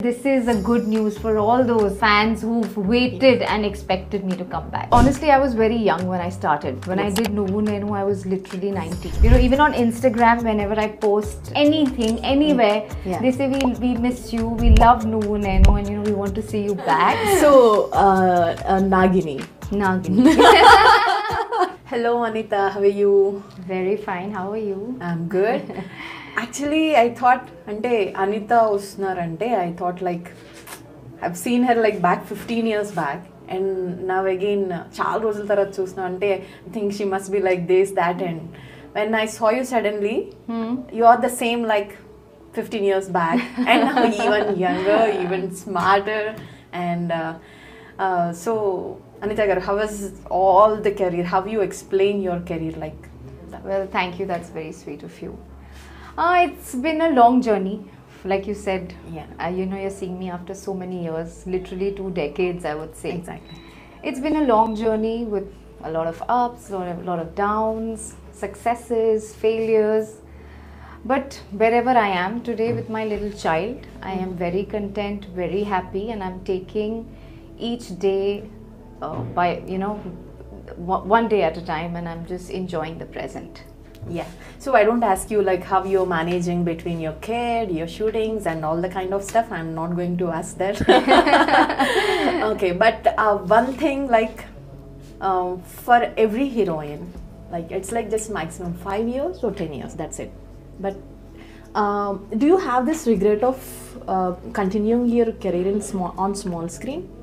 this is a good news for all those fans who've waited and expected me to come back. Honestly, I was very young when I started. When I did Nuvvu Nenu, I was literally 19. You know, even on Instagram, whenever I post anything, anywhere, they say we miss you, we love Nuvvu Nenu, and you know, we want to see you back. So, Nagini. Hello Anita, how are you? Very fine, how are you? I'm good. Actually, I thought, Anita usnarante, I thought like, I've seen her like back 15 years back. And now again, chaal rojul tarat chusna ante, I think she must be like this, that, and when I saw you suddenly, you are the same like 15 years back, and now even younger, even smarter, and so Anita garu, how was all the career? How you explain your career like that? Well, thank you. That's very sweet of you. It's been a long journey, like you said. You know, you're seeing me after so many years, literally 2 decades, I would say. Exactly. It's been a long journey with a lot of ups, a lot of downs, successes, failures. But wherever I am today with my little child, I am very content, very happy, and I'm taking each day by, you know, one day at a time, and I'm just enjoying the present. Yeah. So I don't ask you like how you're managing between your kid, your shootings, and all the kind of stuff. I'm not going to ask that. Okay, but one thing like for every heroine, like it's like just maximum 5 years or 10 years. That's it. But do you have this regret of continuing your career in on small screen?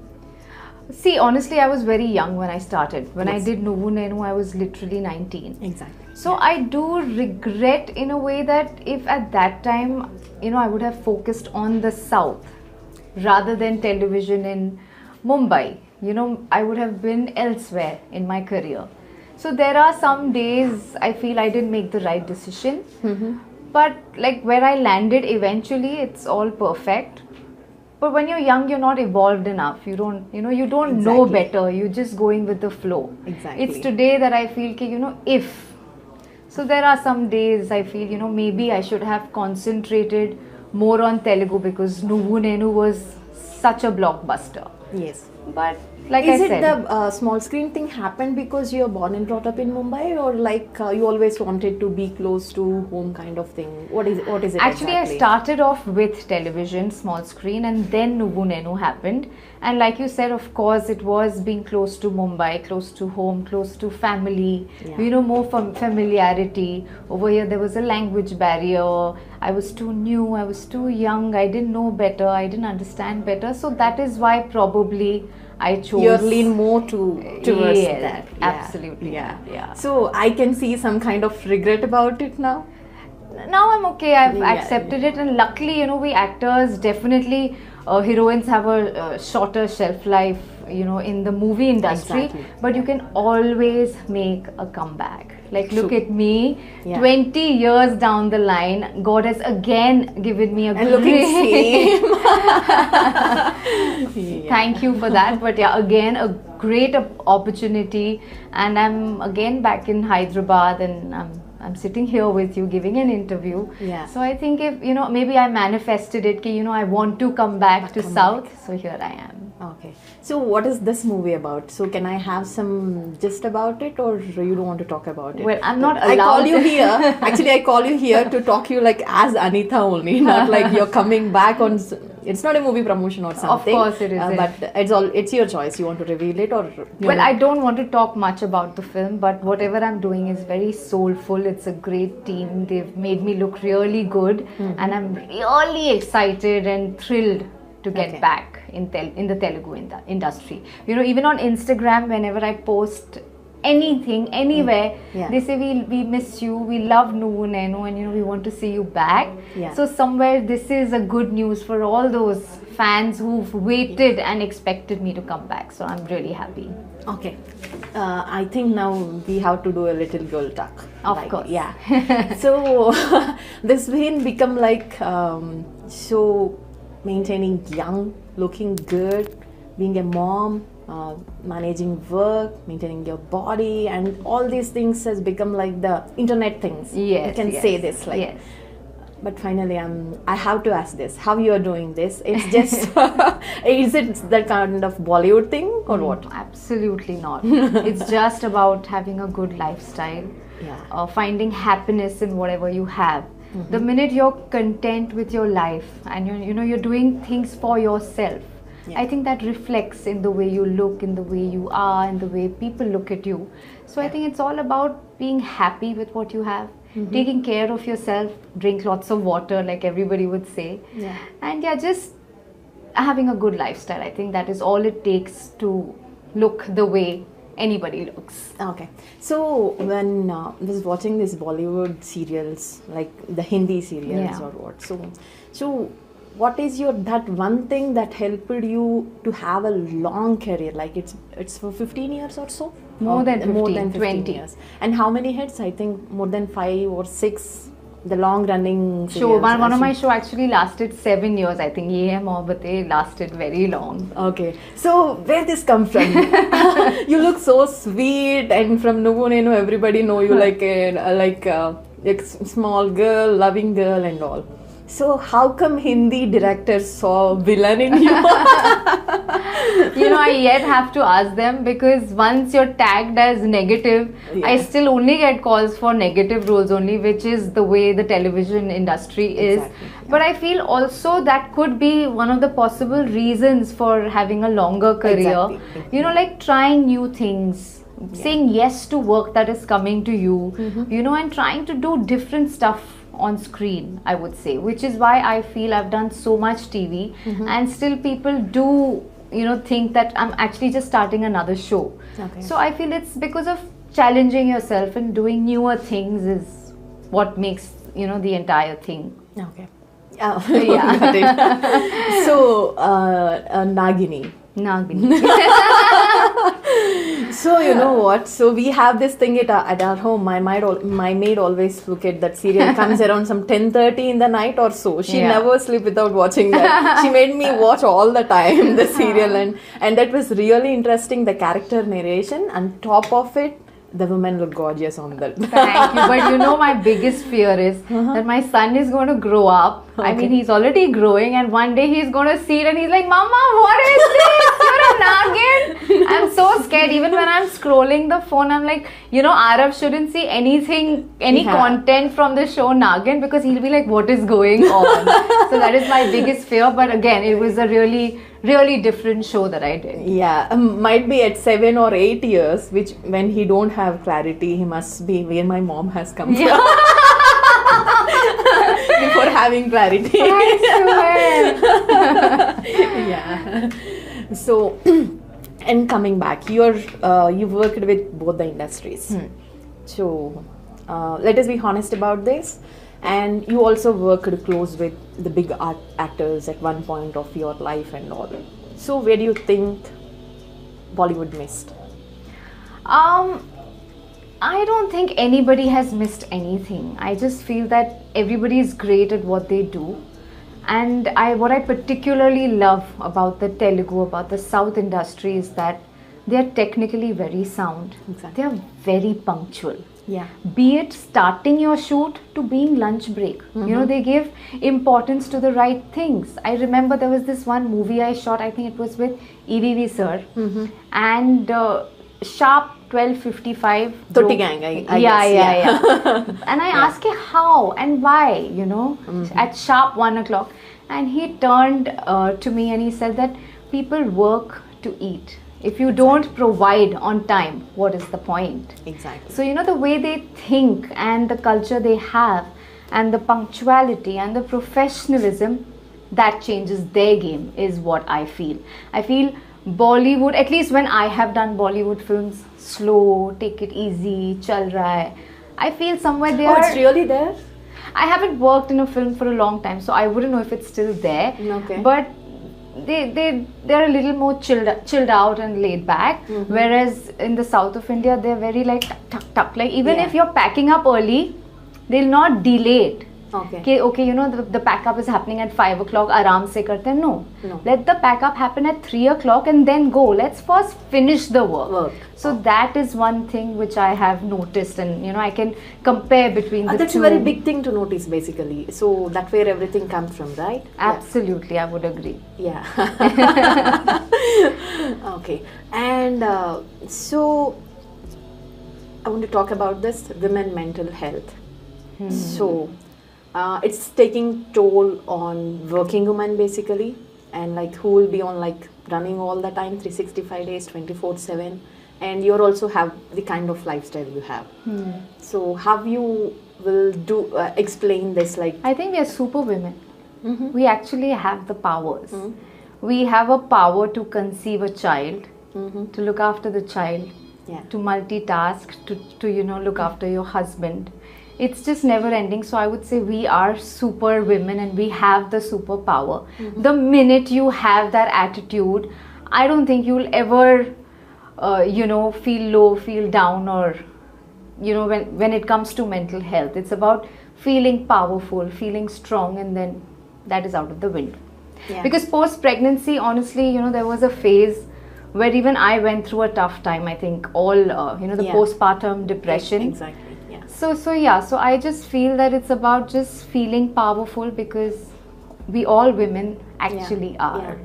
See, honestly, I was very young when I started. When I did Nuvvu Nenu, I was literally 19. Exactly. So I do regret in a way that if at that time, you know, I would have focused on the South rather than television in Mumbai, you know, I would have been elsewhere in my career. So there are some days I feel I didn't make the right decision. But like where I landed eventually, it's all perfect. But when you're young, you're not evolved enough. You don't know better. You're just going with the flow. Exactly. It's today that I feel, you know, if. So there are some days I feel, you know, maybe I should have concentrated more on Telugu because Nuvvu Nenu was such a blockbuster. Yes. But like I said, is it the small screen thing happened because you're born and brought up in Mumbai, or like you always wanted to be close to home kind of thing? What is it Actually, exactly? I started off with television, small screen, and then Nuvvu Nenu happened. And like you said, of course, it was being close to Mumbai, close to home, close to family, you know, more familiarity. Over here, there was a language barrier. I was too new, I was too young, I didn't know better, I didn't understand better. So that is why probably I chose. You lean more towards that. Absolutely. Yeah. So I can see some kind of regret about it now. Now I'm okay. I've accepted it, and luckily, you know, we actors definitely heroines have a shorter shelf life, you know, in the movie industry. But you can always make a comeback. Like look at me, 20 years down the line, God has again given me a looking same. Thank you for that. But yeah, again a great opportunity, and I'm again back in Hyderabad, and I'm sitting here with you giving an interview. So I think if, you know, maybe I manifested it, you know, I want to come back to South. So here I am. Okay. So what is this movie about? So can I have some gist about it, or you don't want to talk about it? Well, I'm not allowed. I call you here. Actually, I call you here to talk you like as Anita only, not like you're coming back on. It's not a movie promotion or something. Of course it is. But it's your choice. You want to reveal it or? Well, I don't want to talk much about the film, but whatever I'm doing is very soulful. It's a great team. They've made me look really good, and I'm really excited and thrilled to get back in the Telugu industry. You know, even on Instagram, whenever I post anything, anywhere, they say we miss you, we love Nuvvu Nenu, and you know, we want to see you back. So somewhere this is a good news for all those fans who've waited and expected me to come back. So I'm really happy. Okay. I think now we have to do a little girl talk. Of course. Yeah. So this will become like so maintaining young, looking good, being a mom, managing work, maintaining your body, and all these things has become like the internet things. Yes, you can say this like. But finally, I have to ask this: how you are doing this? It's just is it that kind of Bollywood thing or what? Absolutely not. It's just about having a good lifestyle, finding happiness in whatever you have. The minute you're content with your life and you're doing things for yourself, I think that reflects in the way you look, in the way you are, in the way people look at you. So I think it's all about being happy with what you have, taking care of yourself, drink lots of water like everybody would say, and just having a good lifestyle. I think that is all it takes to look the way anybody looks. Okay, so when I was watching these Bollywood serials, like the Hindi serials or what, so what is that one thing that helped you to have a long career? Like it's for 15 years or so? More than 15, 20 years. And how many hits? I think more than 5 or 6. The long running show. One of my show actually lasted 7 years. I think Ye Hai Mohabbat lasted very long. Okay, so where this come from? You look so sweet, and from Nuvvu Nenu everybody know you like a small girl, loving girl and all. So how come Hindi directors saw villain in you? I yet have to ask them, because once you're tagged as negative, I still only get calls for negative roles only, which is the way the television industry is. But I feel also that could be one of the possible reasons for having a longer career. Like trying new things, saying yes to work that is coming to you, and trying to do different stuff on screen, I would say, which is why I feel I've done so much TV, and still people do think that I'm actually just starting another show. So I feel it's because of challenging yourself and doing newer things is what makes the entire thing. Okay. Got it. So Nagini. So you know what? So we have this thing at our home. My maid always look at that serial. Comes around some 10:30 in the night or so. She never sleep without watching that. She made me watch all the time the serial, and that was really interesting. The character narration, and top of it, the women look gorgeous on that. Thank you. But my biggest fear is that my son is going to grow up. I mean, he's already growing, and one day he's going to see it and he's like, Mama, what is this? You're a Nagin. I'm so scared. Even when I'm scrolling the phone, I'm like, Arav shouldn't see any content from the show Nagin, because he'll be like, what is going on? So that is my biggest fear. But again, it was a really different show that I did. Yeah, might be at 7 or 8 years, which when he don't have clarity, he must be where my mom has come from. Before having clarity. I swear. Yeah. So, and coming back, you've worked with both the industries. So, let us be honest about this. And you also worked close with the big actors at one point of your life and all. So where do you think Bollywood missed? I don't think anybody has missed anything. I just feel that everybody is great at what they do. And what I particularly love about the Telugu, about the South industry, is that they are technically very sound. They are very punctual. Yeah. Be it starting your shoot to being lunch break. They give importance to the right things. I remember there was this one movie I shot, I think it was with EVV sir. And sharp 12:55. Toti Gang, I guess. Yeah. And I asked him how and why, at sharp 1 o'clock. And he turned to me and he said that people work to eat. If you don't provide on time, what is the point? Exactly. So, the way they think and the culture they have and the punctuality and the professionalism, that changes their game is what I feel. I feel Bollywood, at least when I have done Bollywood films, slow, take it easy, chal raha hai. I feel somewhere there. Oh, it's really there? I haven't worked in a film for a long time, so I wouldn't know if it's still there. Okay. But they're a little more chilled out and laid back, whereas in the south of India they're very like tuck. Like even if you're packing up early, they'll not delay it. Okay. Okay, the pack up is happening at 5 o'clock, aaram se karte hain. No. Let the pack up happen at 3 o'clock and then go. Let's first finish the work. So that is one thing which I have noticed, and I can compare between the two. That's a very big thing to notice, basically. So that's where everything comes from, right? Absolutely, I would agree. Yeah. Okay. And so I want to talk about this women mental health. So it's taking toll on working women, basically, and like who will be on like running all the time, 365 days, 24/7, and you also have the kind of lifestyle you have. So how you will do explain this? Like, I think we are super women. We actually have the powers. We have a power to conceive a child, to look after the child, to multitask, to look after your husband. It's just never ending. So I would say we are super women and we have the superpower. The minute you have that attitude, I don't think you'll ever feel low, feel down, or when it comes to mental health. It's about feeling powerful, feeling strong, and then that is out of the window. Because post pregnancy, honestly, there was a phase where even I went through a tough time. I think all the postpartum depression. Exactly. So I just feel that it's about just feeling powerful, because we all women actually are.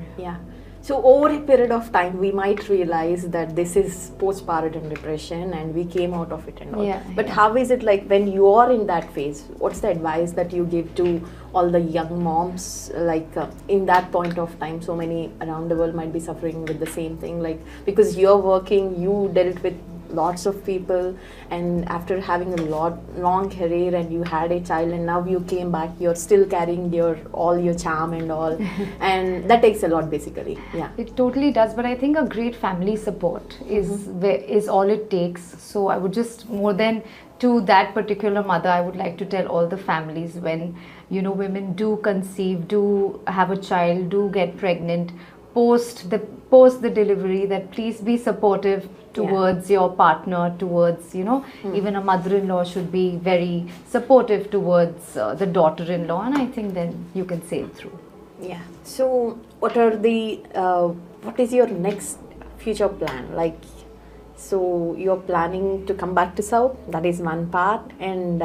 So over a period of time, we might realize that this is postpartum depression and we came out of it and all. But how is it like when you are in that phase? What's the advice that you give to all the young moms, like in that point of time? So many around the world might be suffering with the same thing, like because you're working, you dealt with lots of people, and after having a long career and you had a child and now you came back, you're still carrying all your charm and all, and that takes a lot, basically. It totally does, but I think a great family support is all it takes. So I would just, more than to that particular mother, I would like to tell all the families, when women do conceive, do have a child, do get pregnant, post the delivery, that please be supportive towards your partner, towards even a mother-in-law should be very supportive towards the daughter-in-law, and I think then you can sail through. So what is your next future plan? Like, so you're planning to come back to South, that is one part, and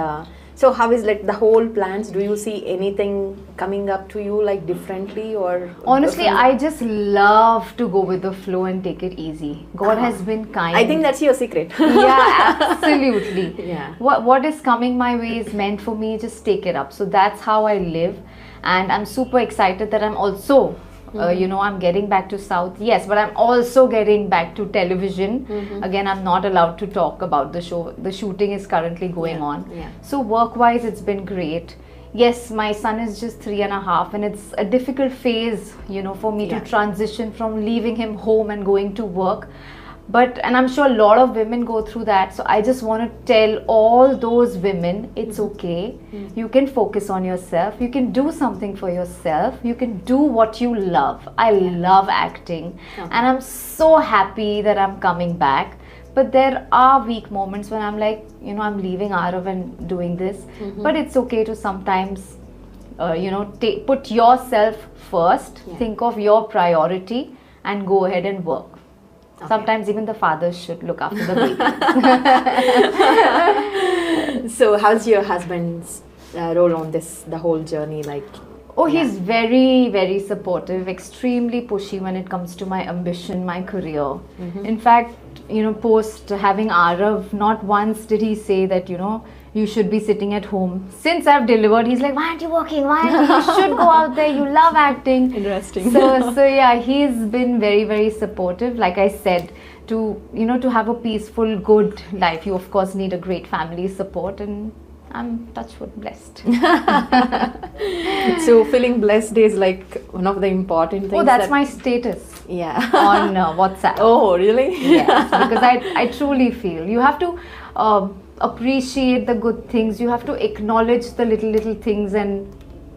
so how is like the whole plans? Do you see anything coming up to you like differently, or? Honestly, I just love to go with the flow and take it easy. God has been kind. I think that's your secret. Absolutely. What is coming my way is meant for me, just take it up. So that's how I live, and I'm super excited that I'm also I'm getting back to South, yes, but I'm also getting back to television. Again, I'm not allowed to talk about the show. The shooting is currently going on. So work-wise, it's been great. Yes, my son is just 3.5, and it's a difficult phase, for me to transition from leaving him home and going to work. And I'm sure a lot of women go through that. So I just want to tell all those women, it's okay. You can focus on yourself. You can do something for yourself. You can do what you love. I love acting. And I'm so happy that I'm coming back. But there are weak moments when I'm like, I'm leaving Arav and doing this. But it's okay to sometimes, put yourself first. Think of your priority and go ahead and work. Sometimes even the fathers should look after the baby. So how's your husband's role on the whole journey like? He's very, very supportive, extremely pushy when it comes to my ambition, my career. In fact, post having Arav, not once did he say that, you should be sitting at home. Since I've delivered, he's like, why aren't you working? You should go out there. You love acting. Interesting. So yeah, he's been very, very supportive. Like I said, to have a peaceful, good life, you of course need a great family support, and I'm touchwood blessed. So feeling blessed is like one of the important things. That's my status. On WhatsApp. Oh, really? Yes, because I truly feel you have to appreciate the good things. You have to acknowledge the little things and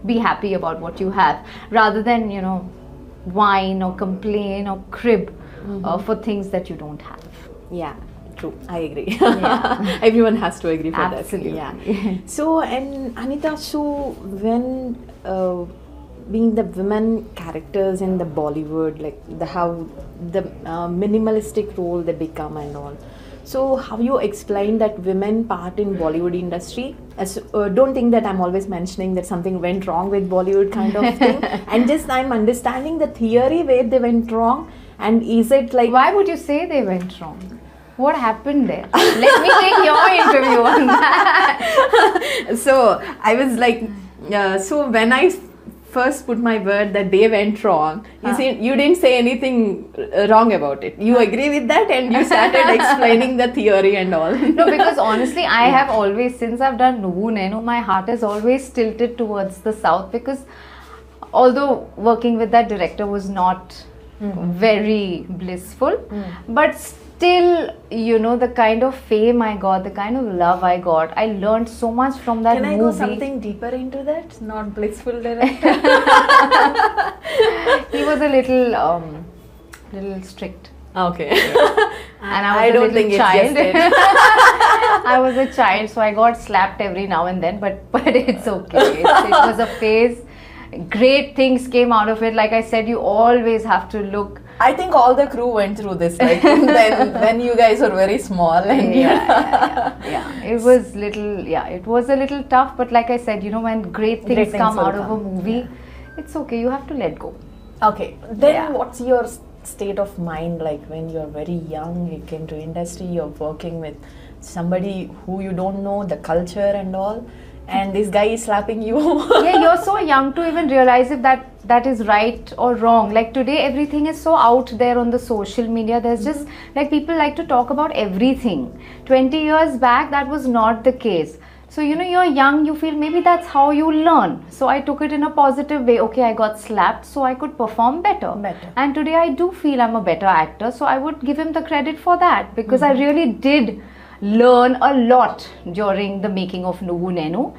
be happy about what you have, rather than whine or complain or crib for things that you don't have. True, I agree. Yeah. Everyone has to agree for Absolutely. that. Yeah. So, and Anita, so when being the women characters in the Bollywood, like how the minimalistic role they become and all. So, how you explain that women part in Bollywood industry? As don't think that I'm always mentioning that something went wrong with Bollywood kind of thing, and just I'm understanding the theory where they went wrong, and is it like Why would you say they went wrong? What happened there? Let me take your interview on that. So I was like, so when I first put my word that they went wrong, you didn't say anything wrong about it. You agree with that, and you started explaining the theory and all. No, because honestly, I have always, since I've done Nuvvu Nenu, my heart is always tilted towards the south, because although working with that director was not very blissful, but still, you know, the kind of fame I got, the kind of love I got, I learned so much from that movie. Can I go something deeper into that? Not blissful director. He was a little strict. Okay. And I don't think child. I was a child, so I got slapped every now and then, but it's okay. It was a phase. Great things came out of it. Like I said, you always have to look. I think all the crew went through this, like when you guys were very small, and yeah. It was a little tough, but like I said, you know, when great things come out of a movie, it's okay. You have to let go. Okay, then what's your state of mind like when you're very young? You came to industry, you're working with somebody who you don't know the culture and all, and this guy is slapping you. Yeah, you're so young to even realize if that is right or wrong. Like today, everything is so out there on the social media. There's just like people like to talk about everything. 20 years back, that was not the case. So, you know, you're young, you feel maybe that's how you learn. So I took it in a positive way. Okay, I got slapped, so I could perform better. And today I do feel I'm a better actor. So I would give him the credit for that, because I really did learn a lot during the making of Nuvvu Nenu.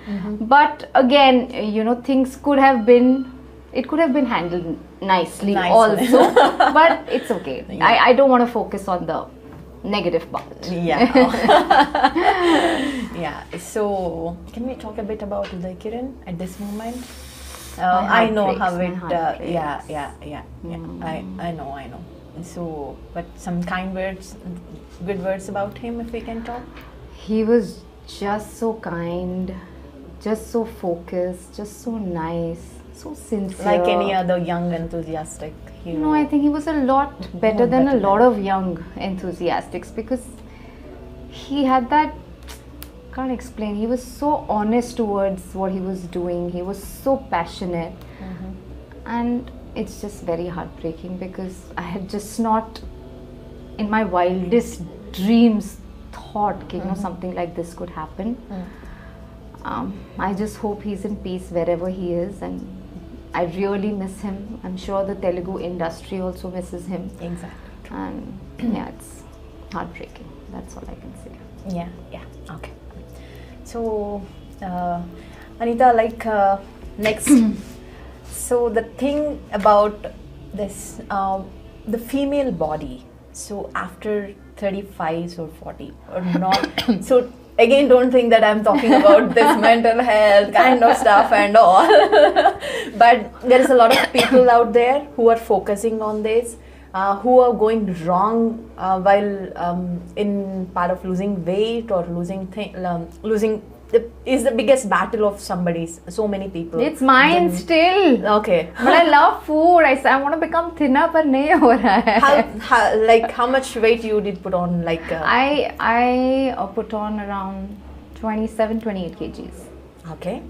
But again, you know, things could have been handled nicely also. But it's okay. I don't want to focus on the negative part. Yeah. Yeah. So, can we talk a bit about Uday Kiran at this moment? I know how it. I know. So, but some kind words, good words about him, if we can talk. He was just so kind, just so focused, just so nice, so sincere. Like any other young enthusiastic hero. No, I think he was a lot better than a lot of young enthusiastics, because he had that, can't explain, he was so honest towards what he was doing. He was so passionate. And it's just very heartbreaking, because I had just not, in my wildest dreams, thought, you know, something like this could happen. I just hope he's in peace wherever he is, and I really miss him. I'm sure the Telugu industry also misses him. Exactly. And yeah, it's heartbreaking. That's all I can say. Yeah. Okay. So, Anita, like next. So the thing about this, the female body. So after 35 or 40 or not. So again, don't think that I'm talking about this mental health kind of stuff and all. But there is a lot of people out there who are focusing on this, who are going wrong while in part of losing weight or losing. Is the biggest battle of somebody's. So many people. It's mine still. Okay. But I love food. I want to become thinner, but nahi ho raha hai. How much weight you did put on? Like I put on around 27-28 kgs. Okay.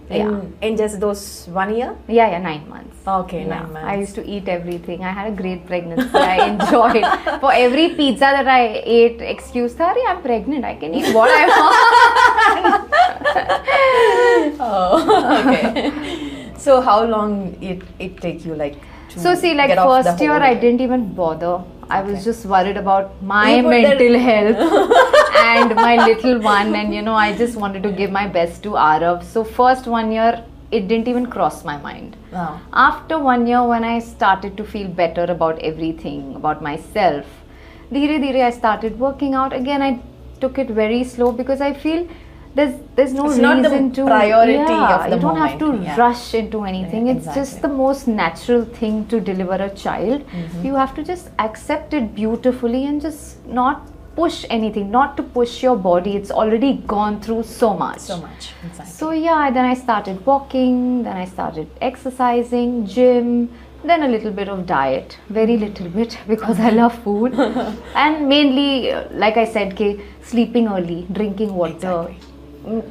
In just those 1 year? Yeah, 9 months. Okay, 9 months. I used to eat everything. I had a great pregnancy. I enjoyed. For every pizza that I ate, excuse, sorry, I'm pregnant. I can eat what I want. Oh, okay. So how long it take you like to So see, like first year I didn't even bother. I was just worried about my mental health and my little one, and you know, I just wanted to give my best to Arav. So first 1 year it didn't even cross my mind. Wow. After 1 year, when I started to feel better about everything, about myself, dheere dheere I started working out again. I took it very slow because I feel there's no It's reason not the to priority of the you don't have to moment. Yeah. rush into anything. Yeah, It's just exactly. the most natural thing to deliver a child. You have to just accept it beautifully and just not push anything, not to push your body. It's already gone through so much. So much. Exactly. So yeah, then I started walking, then I started exercising, gym, then a little bit of diet, very little bit because I love food. And mainly, like I said, sleeping early, drinking water, Exactly.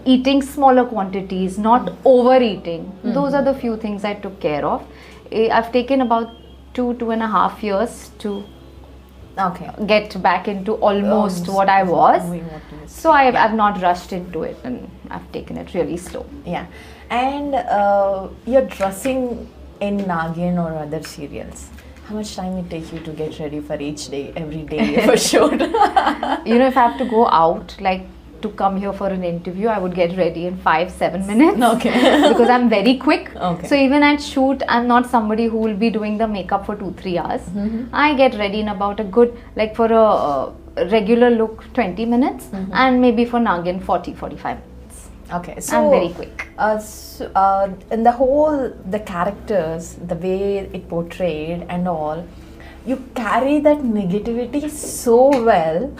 eating smaller quantities, not overeating. Those are the few things I took care of. I've taken about 2.5 years to Okay. get back into almost what I was. Doing what you used to. So I've not rushed into it and I've taken it really slow. Yeah. And you're dressing in Nagin or other serials. How much time it takes you to get ready for each day, every day for sure? You know, if I have to go out, like to come here for an interview, I would get ready in 5-7 minutes. Okay. Because I'm very quick. Okay. So even at shoot, I'm not somebody who will be doing the makeup for 2-3 hours. I get ready in about a good, like for a regular look, 20 minutes, and maybe for Nagin 40-45 minutes. Okay, so I'm very quick. In the whole, the characters, the way it portrayed and all, you carry that negativity so well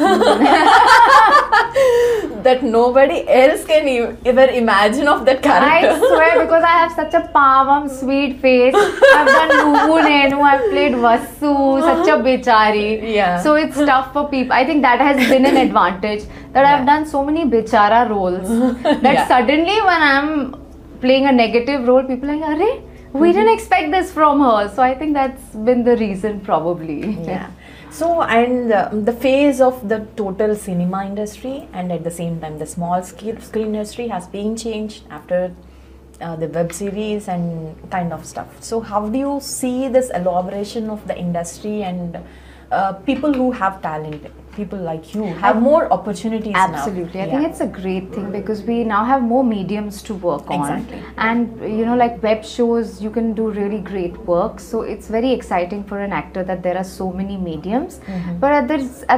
that nobody else can ever imagine of that character. I swear, because I have such a pavam, sweet face. I've done Nuvvu Nenu, I've played Vasu, such a bichari. Yeah. So it's tough for people. I think that has been an advantage, that I've done so many bichara roles that suddenly when I'm playing a negative role, people are like, Arey, we didn't expect this from her. So I think that's been the reason probably. Yeah. So, and the phase of the total cinema industry and at the same time the small screen industry has been changed after the web series and kind of stuff. So how do you see this elaboration of the industry and people who have talent, people like you, have more opportunities Absolutely. now? I think it's a great thing because we now have more mediums to work on. Exactly. And you know, like web shows, you can do really great work. So it's very exciting for an actor that there are so many mediums. But at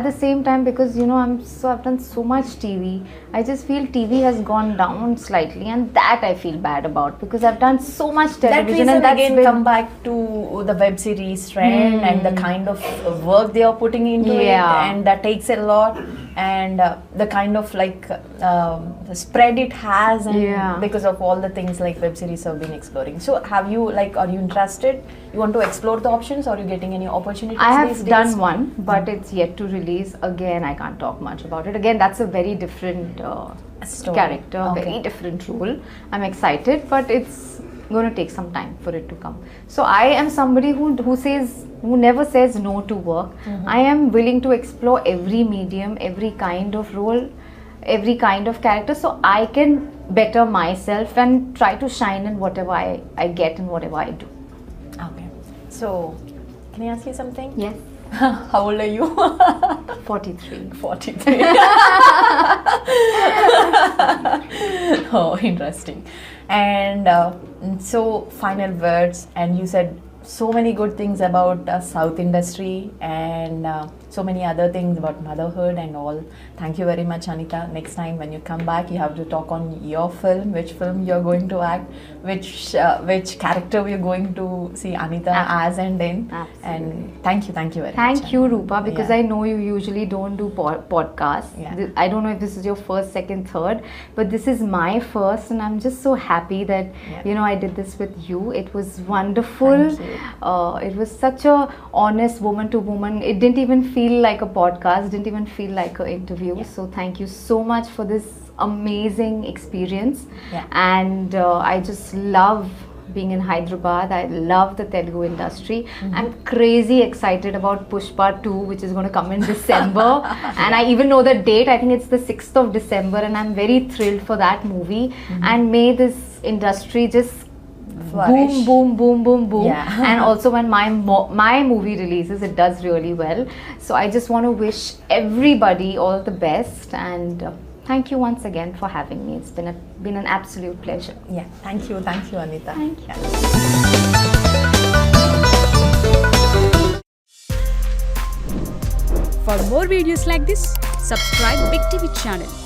the same time, because you know, I've done so much TV, I just feel TV has gone down slightly, and that I feel bad about because I've done so much That television. reason And that's again been, come back to the web series trend and the kind of work they are putting into it, and that takes a lot, and the kind of like the spread it has, and because of all the things like web series have been exploring. So have you, like, are you interested? You want to explore the options? Or are you getting any opportunities? I these have days? done one, but it's yet to release. Again, I can't talk much about it. Again, that's a very different Story. character, very different role. I'm excited, but it's going to take some time for it to come. So I am somebody who never says no to work. I am willing to explore every medium, every kind of role, every kind of character, so I can better myself and try to shine in whatever I get and whatever I do. Okay. So, can I ask you something? Yes. How old are you? 43. 43. Oh, interesting. And so, final words. And you said so many good things about South industry and so many other things about motherhood and all. Thank you very much, Anita. Next time when you come back, you have to talk on your film, which film you're going to act, which character we're going to see Anita as and in. Absolutely. And thank you very much. Thank you, Rupa, because I know you usually don't do podcasts. Yeah. I don't know if this is your first, second, third, but this is my first, and I'm just so happy that you know I did this with you. It was wonderful. Thank you. It was such a honest woman to woman. It didn't even feel like a podcast. Didn't even feel like an interview. So thank you so much for this amazing experience. And I just love being in Hyderabad. I love the Telugu industry. I'm crazy excited about Pushpa 2, which is going to come in December. And I even know the date. I think it's the 6th of December, and I'm very thrilled for that movie. And may this industry just flourish. boom, boom, boom, boom, boom. Yeah. And also when my movie releases, it does really well. So I just want to wish everybody all the best, and thank you once again for having me. It's been an absolute pleasure. Yeah, thank you, Anita. Thank you. For more videos like this, Subscribe Big TV channel